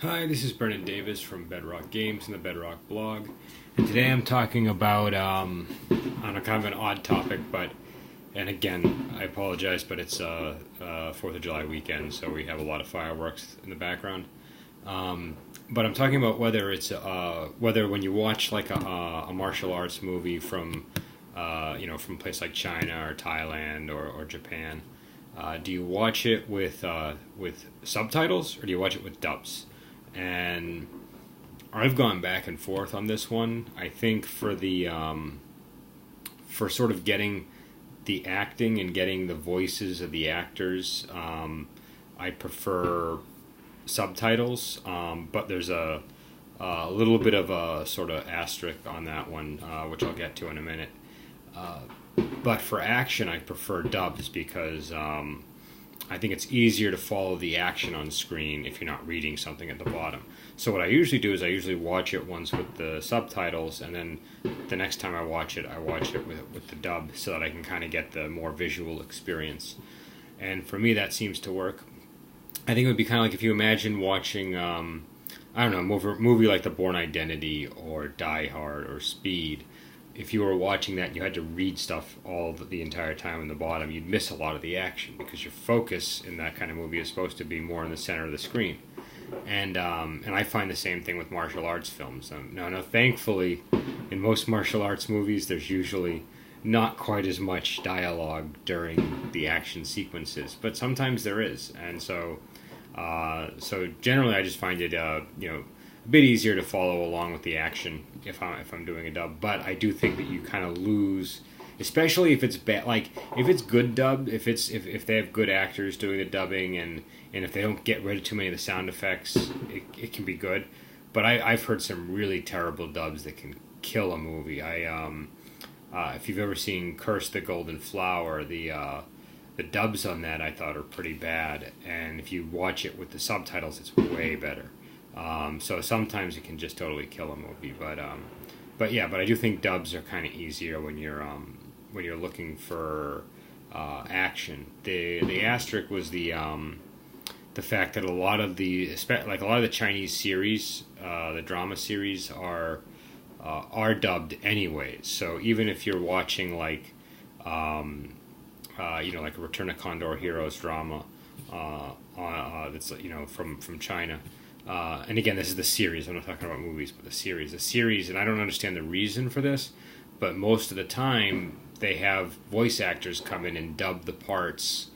Hi, this is Brennan Davis from Bedrock Games and the Bedrock blog, and today I'm talking about on a kind of an odd topic, and again, I apologize, but it's 4th of July weekend, so we have a lot of fireworks in the background. But I'm talking about whether when you watch like a martial arts movie from from a place like China or Thailand or Japan, do you watch it with subtitles or do you watch it with dubs? And I've gone back and forth on this one. I think for sort of getting the acting and getting the voices of the actors, I prefer subtitles. But there's a little bit of a sort of asterisk on that one, which I'll get to in a minute. But for action, I prefer dubs because I think it's easier to follow the action on screen if you're not reading something at the bottom. So what I usually do is I usually watch it once with the subtitles, and then the next time I watch it with the dub so that I can kind of get the more visual experience. And for me, that seems to work. I think it would be kind of like if you imagine watching, I don't know, a movie like The Bourne Identity or Die Hard or Speed. If you were watching that and you had to read stuff all the entire time in the bottom, you'd miss a lot of the action because your focus in that kind of movie is supposed to be more in the center of the screen. And I find the same thing with martial arts films. Now, thankfully, in most martial arts movies, there's usually not quite as much dialogue during the action sequences, but sometimes there is. And so generally, I just find it a bit easier to follow along with the action if I'm doing a dub. But I do think that you kind of lose, especially if it's bad. Like if it's good dubbed, if they have good actors doing the dubbing, and if they don't get rid of too many of the sound effects, it can be good. But I've heard some really terrible dubs that can kill a movie. If you've ever seen Curse the Golden Flower, the dubs on that I thought are pretty bad, and if you watch it with the subtitles, it's way better. So sometimes it can just totally kill a movie, but I do think dubs are kind of easier when you're looking for action. The asterisk was the fact that a lot of the Chinese series, the drama series are dubbed anyways. So even if you're watching like like a Return of Condor Heroes drama that's from China. And again, this is the series. I'm not talking about movies, but the series. The series, and I don't understand the reason for this, but most of the time they have voice actors come in and dub the parts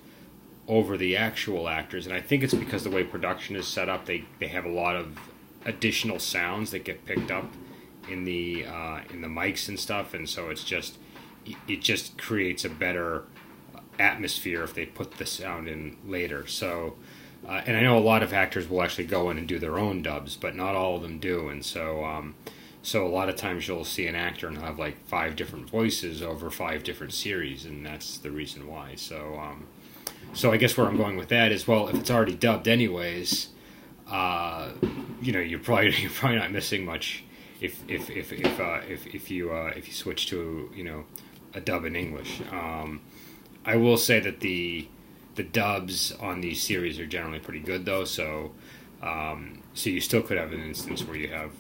over the actual actors, and I think it's because the way production is set up, they have a lot of additional sounds that get picked up in the mics and stuff, and so it just creates a better atmosphere if they put the sound in later. So. And I know a lot of actors will actually go in and do their own dubs, but not all of them do. And so a lot of times you'll see an actor and have like 5 different voices over 5 different series, and that's the reason why. So I guess where I'm going with that is, well, if it's already dubbed anyways, you're probably not missing much if you switch to a dub in English. I will say that the dubs on these series are generally pretty good, though. So you still could have an instance where you have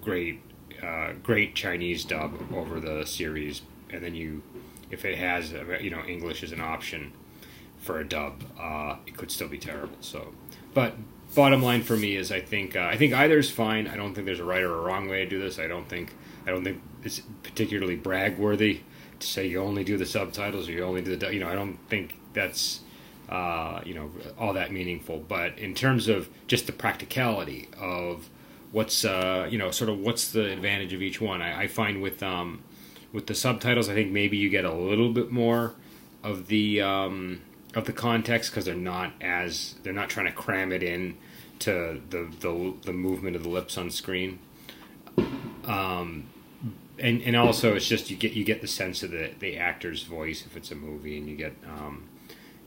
great Chinese dub over the series, and then if it has English as an option for a dub, it could still be terrible. So, but bottom line for me is I think either is fine. I don't think there's a right or a wrong way to do this. I don't think it's particularly brag-worthy to say you only do the subtitles or you only do the I don't think that's all that meaningful. But in terms of just the practicality of what's what's the advantage of each one, I find with the subtitles, I think maybe you get a little bit more of the context because they're not trying to cram it in to the movement of the lips on screen. And also it's just you get the sense of the actor's voice if it's a movie, and you get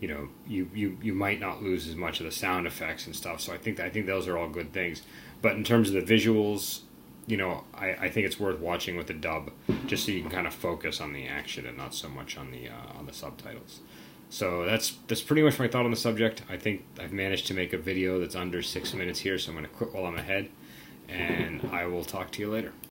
you might not lose as much of the sound effects and stuff. So I think those are all good things. But in terms of the visuals, I think it's worth watching with the dub just so you can kind of focus on the action and not so much on the subtitles. So that's pretty much my thought on the subject. I think I've managed to make a video that's under 6 minutes here, so I'm going to quit while I'm ahead, and I will talk to you later.